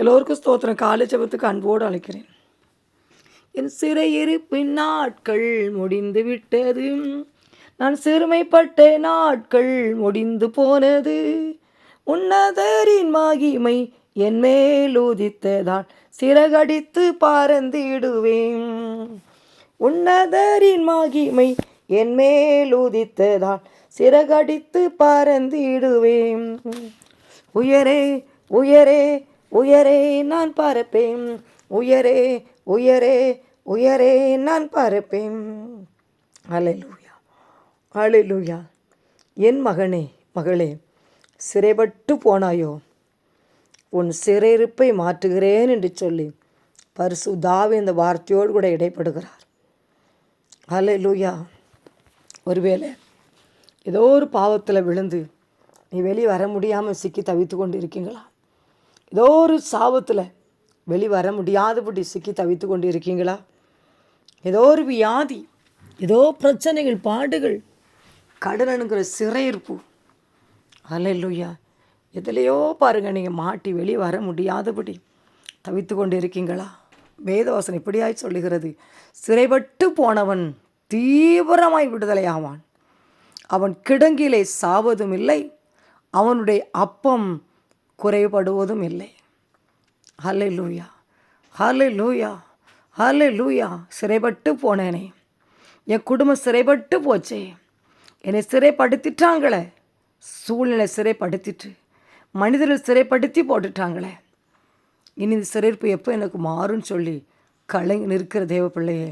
எல்லோருக்கும் ஸ்தோத்திரம். காலை ஜெபத்துக்கு அன்போடு அழைக்கிறேன். என் சிறையிருப்பின் நாட்கள் முடிந்து விட்டது, நான் சிறுமைப்பட்ட நாட்கள் முடிந்து போனது. உன்னதரின் மகிமை என் மேல் உதித்ததால் சிறகடித்து பறந்திடுவேன். உன்னதரின் மகிமை என் மேல் உதித்ததால் சிறகடித்து பறந்திடுவேன். உயரே உயரே உயரே நான் பறப்பேன், உயரே உயரே உயரே நான் பறப்பேன். அல்லேலூயா, அல்லேலூயா. என் மகனே மகளே, சிறைப்பட்டு போனாயோ, உன் சிறையிருப்பை மாற்றுகிறேன் என்று சொல்லி பரிசுத்தாவி இந்த வார்த்தையோடு கூட இடைப்படுகிறார். அல்லேலூயா. ஒருவேளை ஏதோ ஒரு பாவத்தில் விழுந்து நீ வெளியே வர முடியாமல் சிக்கி தவித்து கொண்டு இருக்கீங்களா? ஏதோ ஒரு சாபத்தில் வெளிவர முடியாதபடி சிக்கி தவித்து கொண்டு இருக்கீங்களா? ஏதோ ஒரு வியாதி, ஏதோ பிரச்சனைகள், பாடுகள், கடனுங்கிற சிறையிருப்பு. அல்லேலூயா. எதுலையோ பாருங்கள், நீங்கள் மாட்டி வெளியே வர முடியாதபடி தவித்து கொண்டு இருக்கீங்களா? வேதவசனம் இப்படியாய் சொல்லுகிறது, சிறைப்பட்டு போனவன் தீவிரமாய் விடுதலை ஆவான். அவன் கிடங்கிலே சாவதும் இல்லை, அவனுடைய அப்பம் குறைபடுவதும் இல்லை. ஹல்லேலூயா, ஹல்லேலூயா, ஹல்லேலூயா. சிறைப்பட்டு போனேனே, என் குடும்பம் சிறைப்பட்டு போச்சே, என்னை சிறைப்படுத்திட்டாங்களே, சூழ்நிலை சிறைப்படுத்திட்டு, மனிதர்கள் சிறைப்படுத்தி போட்டுட்டாங்களே, இனி இந்த சிறைப்பு எப்போ எனக்கு மாறும்னு சொல்லி கலங்கி நிற்கிற தேவ பிள்ளையே,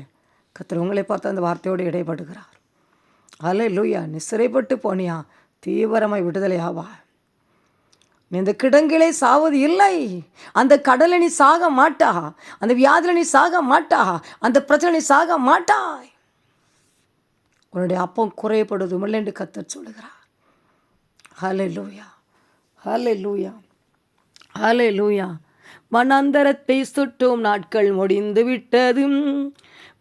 கர்த்தர் உங்களை பார்த்து அந்த வார்த்தையோடு இடைப்படுகிறார். ஹல்லேலூயா. நீ சிறைப்பட்டு போனியா, தீவிரமாய் விடுதலை ஆவா. நீ இந்த கிடங்கிலே சாவது இல்லை, அந்த கடலை நீ சாக மாட்டா, அந்த வியாதியில் நீ சாக மாட்டா, அந்த பிரச்சனை நீ சாக மாட்டாய். உன்னுடைய அப்பம் குறைபடுவதும் இல்லை என்று கர்த்தர் சொல்லுகிறார். ஹல்லேலூயா, ஹல்லேலூயா, ஹல்லேலூயா. வனாந்தரத்தை சுட்டும் நாட்கள் முடிந்து விட்டது,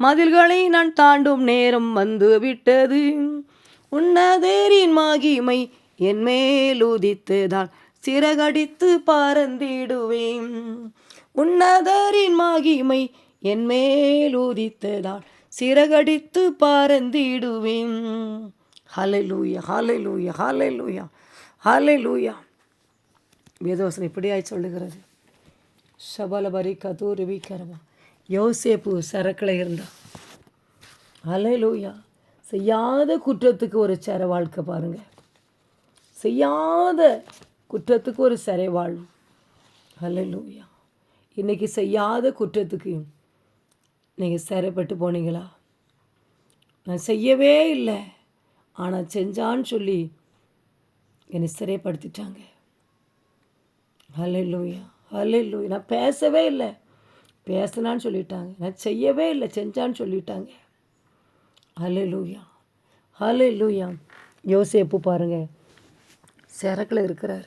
மதில்களை நான் தாண்டும் நேரம் வந்து விட்டது. உன்னதரின் மகிமை என் மேல் உதித்ததால் சிறகடித்து பறந்திடுவேன். உன்னதரின் மகிமை என் மேல் உதித்ததால் சிறகடித்து பறந்திடுவேன். ஹல்லேலூயா, ஹல்லேலூயா, ஹல்லேலூயா, ஹல்லேலூயா. வேதவசனம் இப்படியாய் சொல்லுகிறது, ஷபலபரி கதூருவி கரவா. யோசேப்பு சரக்கில் இருந்தான். ஹல்லேலூயா. செய்யாத குற்றத்துக்கு ஒரு சிறை வாழ்க்கை பாருங்கள், செய்யாத குற்றத்துக்கு ஒரு சிறை வாழ்வு. ஹல்லேலூயா. இன்றைக்கி செய்யாத குற்றத்துக்கு நீங்கள் சிறைப்பட்டு போனீங்களா? நான் செய்யவே இல்லை, ஆனால் செஞ்சான்னு சொல்லி என்னை சிறைப்படுத்திட்டாங்க. ஹல்லேலூயா, ஹல்லேலூயா. நான் பேசவே இல்லை, பேசினான்னு சொல்லிட்டாங்க. நான் செய்யவே இல்லை, செஞ்சான்னு சொல்லிட்டாங்க. ஹல்லேலூயா, ஹல்லேலூயா. யோசேப்பு பாருங்கள், சிறைக்குள்ள இருக்கிறார்,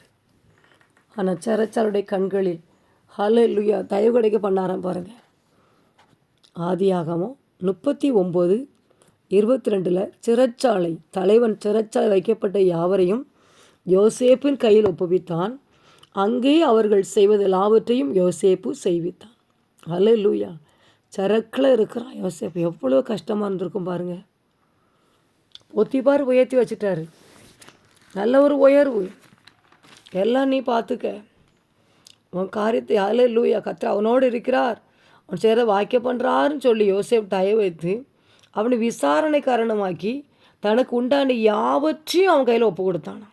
ஆனால் சிறைச்சாலுடைய கண்களில் ஹல்லேலூயா தயவு கிடைக்க பண்ணாராம் பாருங்கள். ஆதியாகமம் 39:22 சிறைச்சாலை தலைவன் சிறைச்சாலை வைக்கப்பட்ட யாவரையும் யோசேப்பின் கையில் ஒப்புவித்தான், அங்கே அவர்கள் செய்வது எல்லாவற்றையும் யோசேப்பு செய்வித்தான். ஹல்லேலூயா. சிறைக்குள்ள இருக்கிறான் யோசேப்பு. எவ்வளோ கஷ்டமாக இருந்திருக்கும் பாருங்கள். பொத்திபார் உயர்த்தி வச்சுட்டாரு, நல்ல ஒரு உயர்வு, எல்லாம் நீ பார்த்துக்க, உன் காரியத்தை. ஹல்லேலூயா. கர்த்தர் அவனோடு இருக்கிறார், அவன் செய்கிற வாக்கிய பண்ணுறாருன்னு சொல்லி யோசேப்பு தயவு வைத்து அவனை விசாரணை காரணமாக்கி தனக்கு உண்டான யாவற்றையும் அவன் கையில் ஒப்பு கொடுத்தானா.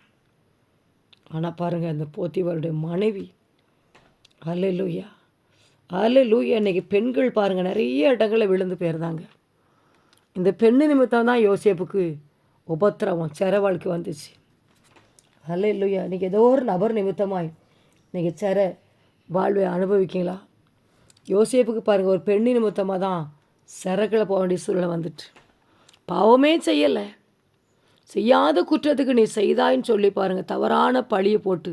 ஆனால் பாருங்கள், அந்த போத்திபாருடைய மனைவி, ஹல்லேலூயா, ஹல்லேலூயா. இன்றைக்கி பெண்கள் பாருங்கள் நிறைய இடங்களில் விழுந்து போயிருந்தாங்க. இந்த பெண்ணு நிமித்தம் தான் யோசேப்புக்கு உபத்திரவம், சிறை வாழ்க்கை வந்துச்சு. ஹல்லேலூயா. இன்றைக்கி ஏதோ ஒரு நபர் நிமித்தமாய் இன்றைக்கி சிறை வாழ்வை அனுபவிக்கிங்களா? யோசேப்புக்கு பாருங்கள், ஒரு பெண்ணு நிமித்தமாக தான் சிறைக்குள்ள போக வேண்டிய சூழ்நிலை வந்துட்டு. பாவமே செய்யலை, செய்யாத குற்றத்துக்கு நீ செய்தாயின்னு சொல்லி பாருங்கள் தவறான பழியை போட்டு,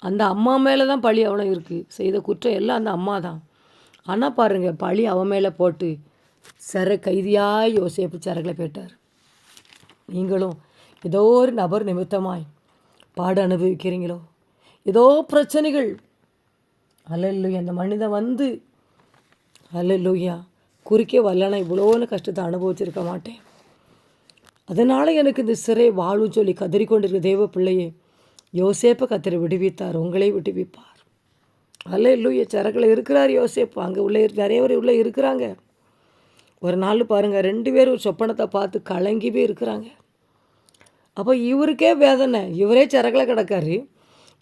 அந்த அம்மா மேலே தான் பழி அவனை இருக்குது, செய்த குற்றம் எல்லாம் அந்த அம்மா தான். ஆனால் பாருங்கள், பழி அவன் மேலே போட்டு சிறை கைதியாக யோசேப்பு சிறைக்குள்ள போயிட்டார். நீங்களும் ஏதோ ஒரு நபர் நிமித்தமாய் பாடு அனுபவிக்கிறீங்களோ? ஏதோ பிரச்சனைகள் அல்லேலூயா. அந்த மனிதன் வந்து அல்லேலூயா குறுக்கே வரலனா இவ்வளோன்னு கஷ்டத்தை அனுபவிச்சிருக்க மாட்டேன். அதனால் எனக்கு இந்த சிறை வாழ்வுன்னு சொல்லி கதறிக்கொண்டிருக்க தேவ பிள்ளையே, யோசேப்பை கர்த்தர் விடுவித்தார், உங்களை விடுவிப்பார். அல்லேலூயா. சிறைக்குள்ள இருக்கிறார் யோசேப்பு. அங்கே உள்ள நிறைய பேர் உள்ளே இருக்கிறாங்க. ஒரு நாள் பாருங்கள், 2 பேரும் ஒரு சொப்பனத்தை பார்த்து கலங்கிவே இருக்கிறாங்க. அப்போ இவருக்கே வேதனை, இவரே சிறைக்குள்ள கிடக்காரு.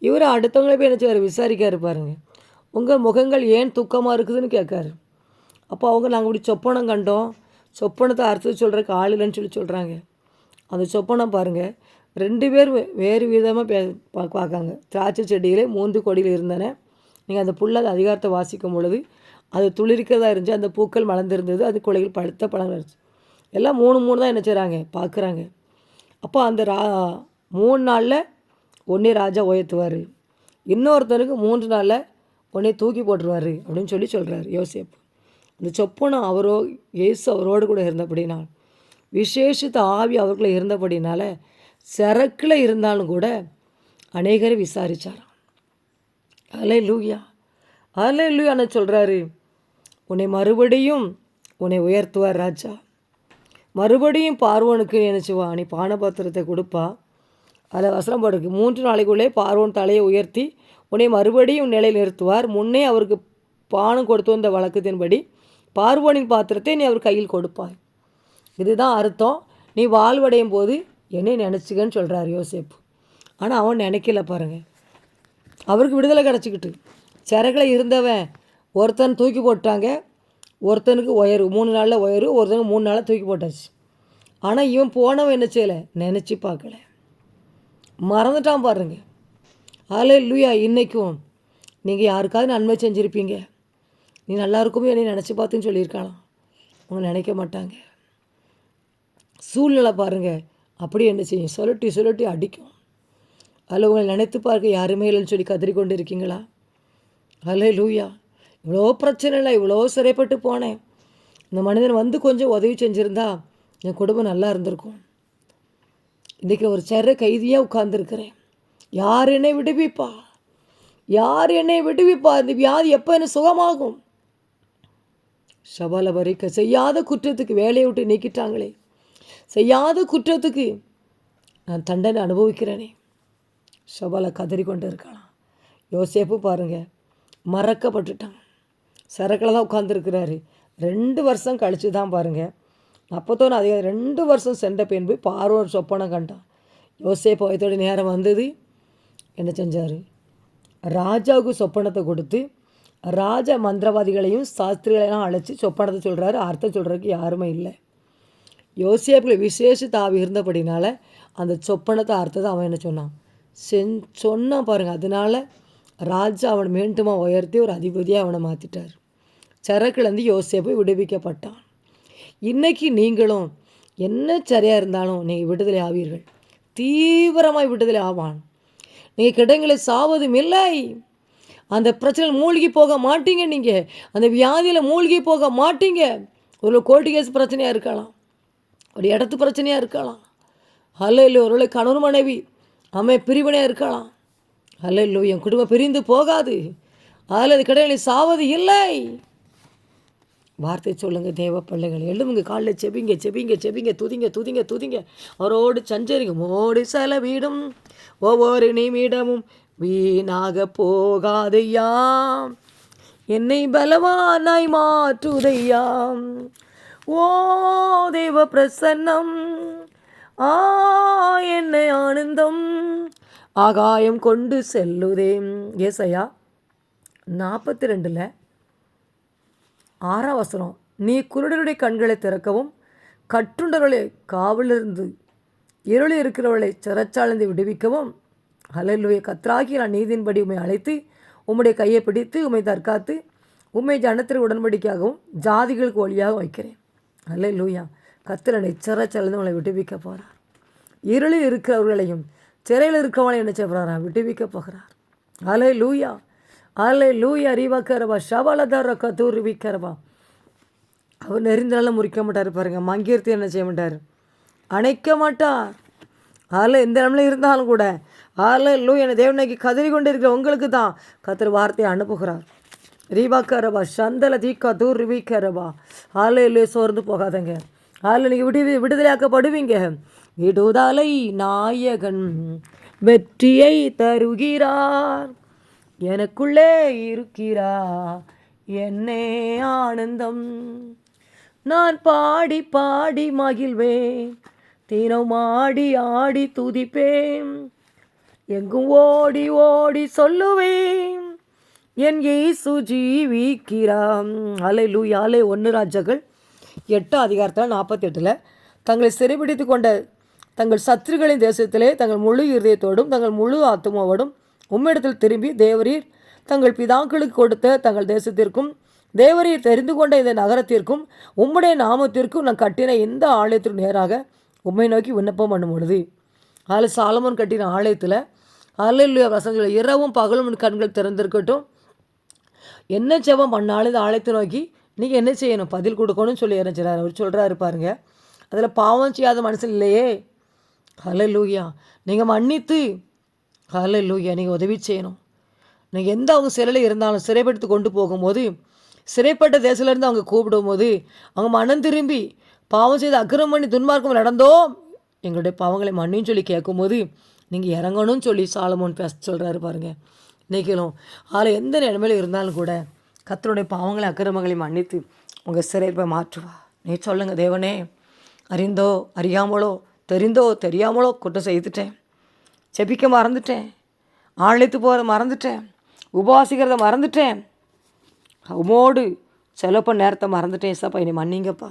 இவர் அடுத்தவங்களே போய் என்ன செய்வார், விசாரிக்காரு பாருங்க. உங்கள் முகங்கள் ஏன் துக்கமாக இருக்குதுன்னு கேட்காரு. அப்போ அவங்க நாங்கள் இப்படி சொப்பனம் கண்டோம், சொப்பனத்தை அர்த்தம் சொல்கிறதுக்கு ஆள் இல்லைன்னு சொல்லி சொல்கிறாங்க. அந்த சொப்பனம் பாருங்கள், 2 பேர் வேறு விதமாக பார்க்காங்க. திராட்சை செடியிலே 3 கொடியில் இருந்தன. நீங்கள் அந்த புல்ல அந்த அதிகாரத்தை வாசிக்கும் பொழுது அது துளிர்க்கிறதா இருந்துச்சு. அந்த பூக்கள் மலர்ந்திருந்தது. அது கொலையில் பழுத்த பழங்கள் இருந்துச்சு. எல்லாம் 3 தான் என்ன செய்கிறாங்க, பார்க்குறாங்க. அப்போ அந்த 3 நாளில் ஒன்றே ராஜா உயர்த்துவார், இன்னொருத்தருக்கு 3 நாளில் ஒன்றே தூக்கி போட்டுருவார் அப்படின்னு சொல்லி சொல்கிறார் யோசேப்பு. அந்த சொப்பனம் இயேசு அவரோடு கூட இருந்தபடினால், விசேஷித்த ஆவி அவர்களை இருந்தபடினால சிறைக்குள்ள இருந்தாலும் கூட அநேகரை விசாரித்தாராம். அல்லேலூயா. அல்லேலூயான்னு சொல்கிறாரு. உன்னை மறுபடியும் உயர்த்துவார் ராஜா. மறுபடியும் பார்வோனுக்கு நினச்சிவா, நீ பானபாத்திரத்தை கொடுப்பா. அதில் வசனம் போடுக்கு, 3 நாளைக்குள்ளே பார்வோன் தலையை உயர்த்தி உன்னை மறுபடியும் நிலையில் நிறுத்துவார். முன்னே அவருக்கு பானம் கொடுத்து வந்த வழக்கத்தின்படி பார்வோனின் பாத்திரத்தை நீ அவர் கையில் கொடுப்பாய். இதுதான் அர்த்தம். நீ வாழ்வடையும் போது என்னை நினச்சிக்கன்னு சொல்கிறார் யோசேப்பு. ஆனால் அவன் நினைக்கல பாருங்கள். அவருக்கு விடுதலை கிடச்சிக்கிட்டு சிறைகளை இருந்தவன் ஒருத்தன் தூக்கி போட்டாங்க, ஒருத்தனுக்கு உயர்வு 3 நாளில் உயர்வு, ஒருத்தனுக்கு 3 நாளில் தூக்கி போட்டாச்சு. ஆனால் இவன் போனவன் என்ன செய்யலை, நினச்சி பார்க்கல, மறந்துட்டான் பாருங்க. அல்லேலூயா. இன்றைக்கும் நீங்கள் யாருக்காவது நன்மை செஞ்சுருப்பீங்க, நீ நல்லா இருக்குமே என்னை நினச்சி பார்த்துன்னு சொல்லியிருக்கலாம். அவங்க நினைக்க மாட்டாங்க. சூழ்நிலை பாருங்கள் அப்படி என்ன செய்யும், சுழட்டி அடிக்கும். அதில் உங்களை நினைத்து பார்க்க யாருமே இல்லைன்னு சொல்லி கதறிக்கொண்டு இருக்கீங்களா? அல்லேலூயா. இவ்வளோ பிரச்சனை இல்லை, இவ்வளோ சிறைப்பட்டு போனேன், இந்த மனிதன் வந்து கொஞ்சம் உதவி செஞ்சுருந்தா என் குடும்பம் நல்லா இருந்திருக்கும். இன்றைக்கி ஒரு சிறை கைதியாக உட்கார்ந்துருக்கிறேன். யார் என்னை விடுவிப்பா, யார் என்னை விடுவிப்பா, இந்த வியாதி எப்போ என்ன சுகமாகும்? சபல வரைக்க செய்யாத குற்றத்துக்கு வேலையை விட்டு நீக்கிட்டாங்களே, செய்யாத குற்றத்துக்கு நான் தண்டனை அனுபவிக்கிறேனே. சபல கதறி கொண்டு இருக்கலாம். யோசேப்பு பாருங்கள், மறக்கப்பட்டுட்டான், சிறைக்குள்ள தான் உட்காந்துருக்கிறாரு. 2 வருஷம் கழித்து தான் பாருங்கள், 41 அதிகம் 2 வருஷம் சென்ற பின்பு பார்வோன் சொப்பனம் கண்டான். யோசேப்பு வயதோட நேரம் வந்தது. என்ன செஞ்சார், ராஜாவுக்கு சொப்பனத்தை கொடுத்து ராஜ மந்திரவாதிகளையும் சாஸ்திரிகளையும் அழைச்சி சொப்பனத்தை சொல்கிறாரு. அர்த்தம் சொல்கிறதுக்கு யாருமே இல்லை. யோசேப்புல விசேஷ தாவி இருந்தபடினால அந்த சொப்பனத்தை அர்த்தத்தை அவன் என்ன சொன்னான், சொன்னான் பாருங்கள். அதனால் ராஜா அவனை மீண்டுமா உயர்த்தி ஒரு அதிபதியாக அவனை மாற்றிட்டார். சிறைக்குலேருந்து யோசேப்பு விடுவிக்கப்பட்டான். இன்றைக்கி நீங்களும் என்ன சரியாக இருந்தாலும் நீங்கள் விடுதலை ஆவீர்கள், தீவிரமாக விடுதலை ஆவான். நீங்கள் கிடங்களை சாவதும் இல்லை, அந்த பிரச்சனையில் மூழ்கி போக மாட்டீங்க, நீங்கள் அந்த வியாதியில் மூழ்கி போக மாட்டீங்க. ஒரு கோர்ட்டு கேஸ் பிரச்சனையாக இருக்கலாம், ஒரு இடத்து பிரச்சனையாக இருக்கலாம், அல்ல ஒரு கணவன் மனைவி பிரிவினையாக இருக்கலாம். அல்ல என் குடும்பம் பிரிந்து போகாது, அல்லது கிடங்களை சாவது இல்லை. வார்த்தை சொல்லுங்கள் தேவ பிள்ளைகள், எழுதுங்க, காலில் செபிங்க செபிங்க செபிங்க, துதிங்க அவரோடு சஞ்சரிங்க. மோடி செலவிடும் ஒவ்வொரு நிமிடமும் வீணாக போகாதையாம், என்னை பலவானாய் மாற்றுதையாம். ஓ தேவ பிரசன்னம் என்னை ஆனந்தம் ஆகாயம் கொண்டு செல்லுதே. ஏசாயா 42 6ஆம் வசனம், நீ குருடருடைய கண்களை திறக்கவும் கட்டுண்டவர்களை காவலிருந்து இருளில் இருக்கிறவர்களை சிறைச்சாலைந்து விடுவிக்கவும், அல்லேலூயா, கர்த்தராகிய நான் நீதியின்படி உம்மை அழைத்து உம்முடைய கையை பிடித்து உம்மை தற்காத்து உம்மை ஜனத்திற்கு உடன்படிக்கையாகவும் ஜாதிகளுக்கு ஒளியாக வைக்கிறேன். அல்லேலூயா. கர்த்தர் என்னை சிறைச்சாலைந்து உங்களை விடுவிக்க போகிறார். இருளில் இருக்கிறவர்களையும் சிறையில் இருக்கிறவங்களையும் என்ன செய்ய போகிறாரா, விடுவிக்க போகிறார். அல்லேலூயா. அல்லேலூயா. ரிவக்கரவா ஷவலதர கதூர்விக்கரவா. அவர் நெறிந்தாலும் முறிக்க மாட்டார் பாருங்கள். மங்கீர்த்தி என்ன செய்ய மாட்டார், அணைக்க மாட்டார். அதில் எந்த நிலமையில் இருந்தாலும் கூட ஹல்லேலூயா. என் தேவனாகி கதறி கொண்டு இருக்கிற உங்களுக்கு தான் கர்த்தர் வார்த்தையை அனுப்புகிறார். ரீபாக்கரபா சந்தல தீக்கா தூர் ரிவிக்கரபா. ஹல்லேலூயா. சோர்ந்து போகாதங்க. அதில் நீங்கள் விடுதலையாக்கப்படுவீங்க. விடுதலை நாயகன் வெற்றியை தருகிறார், எனக்குள்ளே இருக்கிறார் என்னே ஆனந்தம். நான் பாடி பாடி மகிழ்வேன், தினம் ஆடி ஆடி துதிப்பேன், எங்கும் ஓடி ஓடி சொல்லுவேன் என் இயேசு ஜீவிக்கிறான். அல்லேலூயா. 1 ராஜாக்கள் 8:48 தங்களை சிறைபிடித்து கொண்ட தங்கள் சத்துருக்களின் தேசத்திலே தங்கள் முழு இருதயத்தோடும் தங்கள் முழு ஆத்துமாவோடும் உம்மிடத்தில் திரும்பி தேவரீர் தங்கள் பிதாக்களுக்கு கொடுத்த தங்கள் தேசத்திற்கும் தேவரீர் தெரிந்து கொண்ட இந்த நகரத்திற்கும் உம்முடைய நாமத்திற்கும் நான் கட்டின இந்த ஆலயத்திற்கு நேராக உம்மை நோக்கி விண்ணப்பம் பண்ணும் பொழுது, அதில் சாலமோன் கட்டின ஆலயத்தில் அல்லேலூயா வசனங்கள் இரவும் பகலும் கண்கள் திறந்திருக்கட்டும். என்ன ஜெபம் பண்ணாலும் இந்த ஆலயத்தை நோக்கி நீங்கள் என்ன செய்யணும், பதில் கொடுக்கணும்னு சொல்லி இறஞ்சிறாரு. அவர் சொல்கிறாரு பாருங்க, அதில் பாவம் செய்யாத மனுஷன் இல்லையே. ஹல்லேலூயா. நீங்கள் மன்னித்து ஹல்லேலூயா நீங்கள் உதவி செய்யணும். நீங்கள் எந்த அவங்க சிறையில் இருந்தாலும் சிறைப்படுத்தி கொண்டு போகும்போது, சிறைப்பட்ட தேசத்துலேருந்து அவங்க கூப்பிடும்போது அவங்க மனம் திரும்பி பாவம் செய்து அக்கிரமம் பண்ணி துன்மார்க்கம் நடந்தோம், எங்களுடைய பாவங்களை மன்னின்னு சொல்லி கேட்கும்போது நீங்கள் இறங்கணும்னு சொல்லி சாலமோன் பேச சொல்கிறாரு பாருங்கள். இன்றைக்கிலும் அதில் எந்த நிலைமையில் இருந்தாலும் கூட கர்த்தருடைய பாவங்களை அக்கிரமங்களை மன்னித்து உங்கள் சிறைப்பை மாற்றுவா. நீ சொல்லுங்கள், தேவனே அறிந்தோ அறியாமலோ தெரிந்தோ தெரியாமலோ குற்றம் செய்துட்டேன், செபிக்க மறந்துட்டேன், ஆலயத்து போகிற மறந்துட்டேன், உபவாசிக்கிறத மறந்துட்டேன், உமோடு செலவு நேரத்தை மறந்துட்டேன், ஏசப்பா என்னை மன்னிங்கப்பா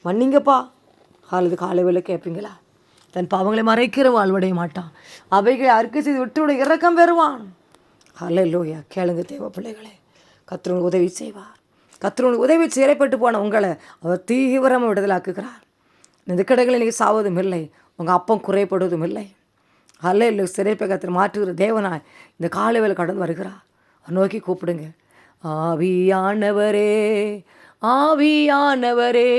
மன்னிங்கப்பா. அல்லது காலை வேலை கேட்பீங்களா? தன் பாவங்களை மறைக்கிற வாழ்வடைய மாட்டான், அவைகளை அறுக்கை செய்து விட்டு இறக்கம் பெறுவான். ஹல்லேலூயா. கேளுங்க தேவ பிள்ளைகளே, கர்த்தர் உதவி செய்வார். கர்த்தர் உதவி சிறைப்பட்டு போன உங்களை அவர் தீவிரமாக விடுதலாக்குகிறார். இந்த கடைகளில் நீங்கள் சாவதும் இல்லை, உங்கள் அப்பம் குறைப்படுவதும் இல்லை. ஹல்லேலூயா. சிறைப்பை கர்த்தர் மாற்றுகிற தேவனாய் இந்த காலை வேலை கடந்து வருகிறார். நோக்கி கூப்பிடுங்க, ஆவியானவரே ஆவியானவரே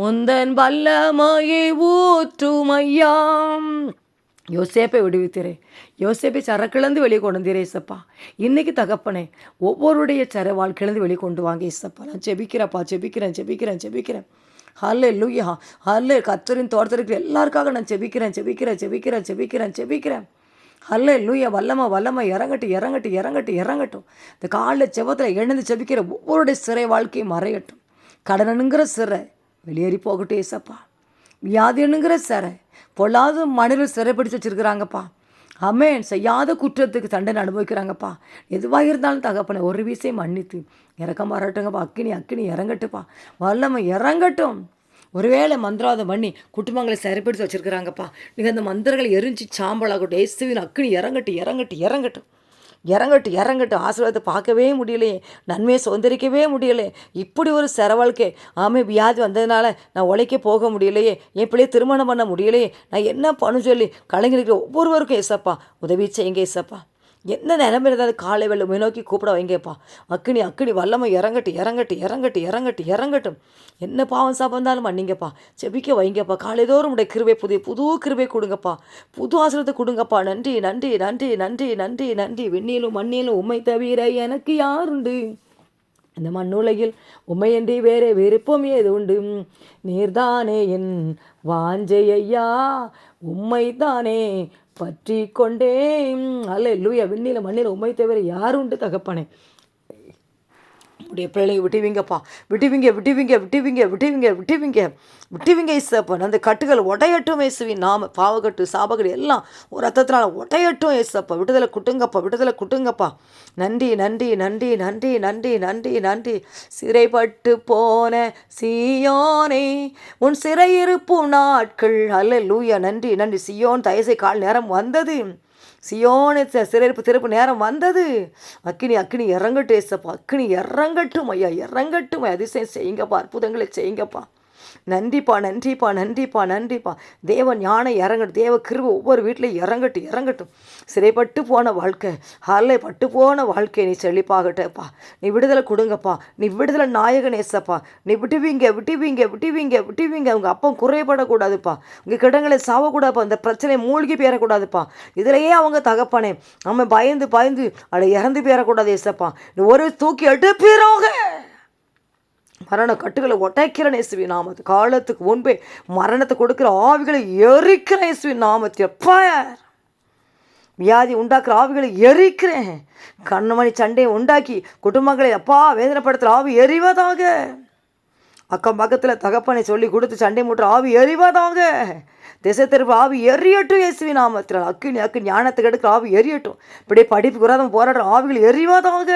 உந்தன் வல்லமையை ஊற்றுமையாம். யோசேப்பை விடுவித்தீரே, யோசேப்பை சரக்கிழந்து வெளியே கொண்டு வந்தீரே இசப்பா. இன்றைக்கி தகப்பனே ஒவ்வொருடைய சர வாழ்க்கையிலேருந்து வெளியே கொண்டு வாங்க இசப்பா. நான் செபிக்கிறப்பா, செபிக்கிறேன். ஹல்லேலூயா. கர்த்தரின் தோட்டத்திற்கு எல்லாருக்காக நான் செபிக்கிறேன். ஹல்லேலூயா. வல்லமை இறங்கட்டும். இந்த காலைல செபத்தில் எழுந்து செபிக்கிற ஒவ்வொருடைய சிறை வாழ்க்கையும் மறையட்டும். கடனுங்கிற சிறை வெளியேறி போகட்டும் ஏசப்பா. வியாதினுங்கிற சிறை, பொல்லாத மனிதர்கள் சிறைப்பிடிச்சு வச்சுருக்கிறாங்கப்பா. ஆமென். செய்யாத குற்றத்துக்கு தண்டனை அனுபவிக்கிறாங்கப்பா. எதுவாக இருந்தாலும் தகப்பனை ஒரு விஷயம் மன்னித்து இறக்கம் வரட்டுங்கப்பா. அக்கினி இறங்கட்டுப்பா. வல்லமை இறங்கட்டும். ஒருவேளை மந்திராதம் பண்ணி குடும்பங்களை சிறைப்பிடித்து வச்சுருக்கிறாங்கப்பா. நீங்கள் அந்த மந்திரங்களை எரிஞ்சு சாம்பலாகட்டும். இயேசுவின் அக்கினி இறங்கட்டும். ஆசீர்வாதத்தை பார்க்கவே முடியலையே, நன்மையை சுதந்திரிக்கவே முடியலையே, இப்படி ஒரு சிறை வாழ்க்கை. வியாதி வந்ததுனால நான் உழைக்க போக முடியலையே, என் பிள்ளையை திருமணம் பண்ண முடியலையே, நான் என்ன பண்ணு சொல்லி கலைஞருக்கு ஒவ்வொருவருக்கும் ஏசப்பா உதவி செய்யுங்க ஏசப்பா. என்ன நிலைமை இருந்தாலும் காலை வேளை நோக்கி கூப்பிட வைங்கப்பா. அக்கினி வல்லமை இறங்கட்டும். என்ன பாவம் சாப்பிட்டாலும் மன்னிங்கப்பா. செபிக்க வைங்கப்பா. காலைதோறும் உடைய கிருபை புது கிருபை கொடுங்கப்பா. புது ஆசீர்வாதத்தை கொடுங்கப்பா. நன்றி. விண்ணிலும் மண்ணிலும் உம்மை தவிர எனக்கு யாருண்டு? இந்த மண்ணுலகில் உம்மையன்றி வேறே விருப்பம் ஏது உண்டு? நீர்தானே என் வாஞ்சையா, உம்மைத்தானே பற்றி கொண்டேன். அல்லேலூயா. விண்ணில மண்ணில உம்மை தவிர யார் உண்டு தகப்பனே? உடைய பிள்ளைங்க விட்டுவீங்க ஏசப்பா. அந்த கட்டுகள் உடையட்டும் இயேசுவின் நாம. பாவக்கட்டு சாபக்கட்டு எல்லாம் ஒரு ரத்தத்தினால உடையட்டும் ஏசப்பா. விடுதலை குட்டுங்கப்பா. நன்றி. சிறைப்பட்டு போன சீயோனே உன் சிறையிருப்பு நாட்கள். அல்லேலூயா. நன்றி. சீயோன் தயசை கால் நேரம் வந்தது. சியோனை சிறையிருப்பு திருப்பு நேரம் வந்தது. அக்கினி இறங்கட்டும் ஏசப்பா. அக்கினி இறங்கட்டும் ஐயா. அதிசயம் செய்யுங்கப்பா. அற்புதங்களை செய்யுங்கப்பா. நன்றிப்பா நன்றிப்பா நன்றிப்பா நன்றிப்பா. தேவ ஞானம் இறங்கட்டும், தேவ கிருபை ஒவ்வொரு வீட்டிலையும் இறங்கட்டும் இறங்கட்டும். சிறைப்பட்டு போன வாழ்க்கை, பட்டு போன வாழ்க்கை நீ செழிப்பாகட்டப்பா. நீ விடுதலை கொடுங்கப்பா, நீ விடுதலை நாயகன் ஏசப்பா. நீ விட்டுவீங்க விட்டுவீங்க விட்டுவீங்க விட்டுவீங்க. உங்கள் அப்பம் குறைபடக்கூடாதுப்பா, உங்கள் கிடங்களை சாவக்கூடாதுப்பா, இந்த பிரச்சனை மூழ்கி போயிடக்கூடாதுப்பா. இதிலேயே அவங்க தகப்பானே நம்ம பயந்து பயந்து அதை இறந்து போயிடக்கூடாது ஏசப்பா. ஒரு தூக்கி எடுப்பீரோக மரண கட்டுகளை உடைக்கிற இயேசுவின் நாமத்தில். காலத்துக்கு முன்பே மரணத்தை கொடுக்குற ஆவிகளை எரிக்கிற இயேசுவின் நாமத்தில். பயர் வியாதி உண்டாக்குற ஆவிகளை எரிக்கிறேன். கண்ணமணி சண்டையை உண்டாக்கி குடும்பங்களை அப்பா வேதனைப்படுத்துகிற ஆவி எரிவதாக. அக்கம் பக்கத்தில் தகப்பனை சொல்லி கொடுத்து சண்டை மூட்டுற ஆவி எரிவதாக. திசை திருப்ப ஆவி எரியட்டும் இயேசுவின் நாமத்தில். அக்கு ஞானத்துக்கு எடுக்கிற ஆவி எரியட்டும். இப்படியே படிப்புக்கு வராத போராடுற ஆவிகள் எரிவதாக.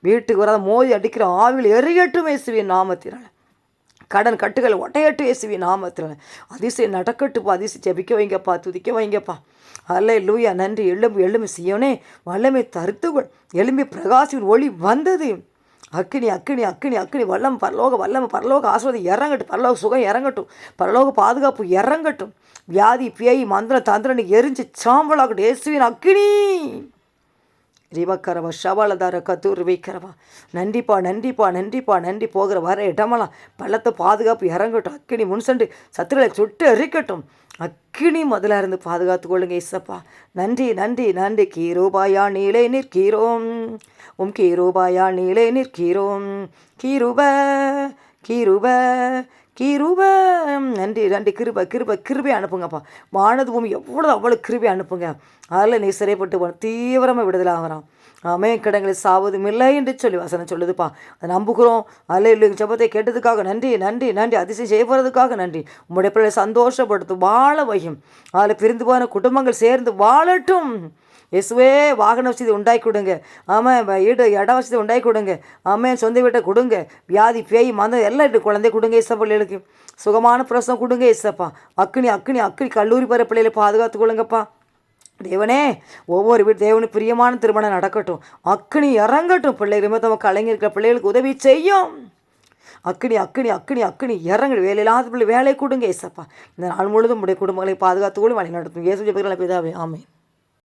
வீட்டுக்கு வராத மோதி அடிக்கிற ஆவிகள் எரியட்டும் இயேசுவின் நாமத்தினால். கடன் கட்டுகளை ஒட்டையட்டும் இயேசுவின் நாமத்தினால். அதிசயம் நடக்கட்டுப்பா, அதிசயம் ஜெபிக்க வைங்கப்பா, துதிக்க வைங்கப்பா. அல்லேலூயா. நன்றி. எழும்பி செய்யனே வல்லமை தருத்துகள் எழும்பி பிரகாசின் ஒளி வந்தது. அக்கினி அக்கினி அக்கினி அக்கினி வல்லம் பரலோக ஆஸ்வதி இறங்கட்டும், பரலோக சுகம் இறங்கட்டும், பரலோக பாதுகாப்பு இறங்கட்டும். வியாதி பேய் மந்திரம் தந்திரனு எரிஞ்சு சாம்பலாகட்டும் இயேசுவின் அக்கினி. ரிவக்கரவா ஷவலதார கத்தூர் வைக்கிறவா. நன்றிப்பா நன்றிப்பா நன்றிப்பா நன்றி. போகிற வர இடமெல்லாம் பள்ளத்தை பாதுகாப்பு இறங்கட்டும். அக்கினி முன்சண்டு சத்துக்களை சுட்டு எரிக்கட்டும். அக்கினி முதல்ல இருந்து பாதுகாத்து கொள்ளுங்க இசப்பா. நன்றி நன்றி நன்றி. கீரூபாயா நீலை நிற்கிறோம், கீரூபாயா நீலை நிற்கிறோம். கீருப கீருப கீருப. நன்றி நன்றி. கிருபை அனுப்புங்கப்பா. வானது பூமி அவ்வளோ கிருபை அனுப்புங்க. அதில் நீ சிறைப்பட்டு தீவிரமாக விடுதலை ஆகிறான். கிடங்களை சாவதும் இல்லை என்று சொல்லி வசனம் சொல்லுதுப்பா. அதை நம்புகிறோம். அதில் ஜெபத்தை கேட்டதுக்காக நன்றி நன்றி நன்றி. அதிசயம் செய்ய போகிறதுக்காக நன்றி. உங்களுடைய பிள்ளைகளை சந்தோஷப்படுத்தும், வாழ வையும். அதில் பிரிந்து போன குடும்பங்கள் சேர்ந்து வாழட்டும். இயேசுவே வாகன வசதி உண்டாக்கி கொடுங்க. இட வசதி உண்டாக்கி கொடுங்க. சொந்த வீட்டை கொடுங்க. வியாதி பேய் மந்தம் எல்லாம் குழந்தை கொடுங்க இசப்பா. பிள்ளைகளுக்கு சுகமான பிரசவம் கொடுங்க இசப்பா. அக்கினி அக்கினி அக்கினி கல்லூரி போகிற பிள்ளைகளை பாதுகாத்து கொள்ளுங்கப்பா. தேவனே ஒவ்வொரு வீட்டு தேவனுக்கு பிரியமான திருமணம் நடக்கட்டும். அக்கினி இறங்கட்டும். பிள்ளைகள் தம கலைஞர் பிள்ளைகளுக்கு உதவி செய்யும். அக்கினி அக்கினி அக்கினி அக்கினி இறங்கடும். வேலையில்லாத பிள்ளை வேலை கொடுங்க இசப்பா. இந்த நாள் முழுதும் உடைய குடும்பங்களை பாதுகாத்துக்கொள்ளும், வழி நடத்தும். இயேசு ஜெபங்களை பிதாவே, ஆமென்.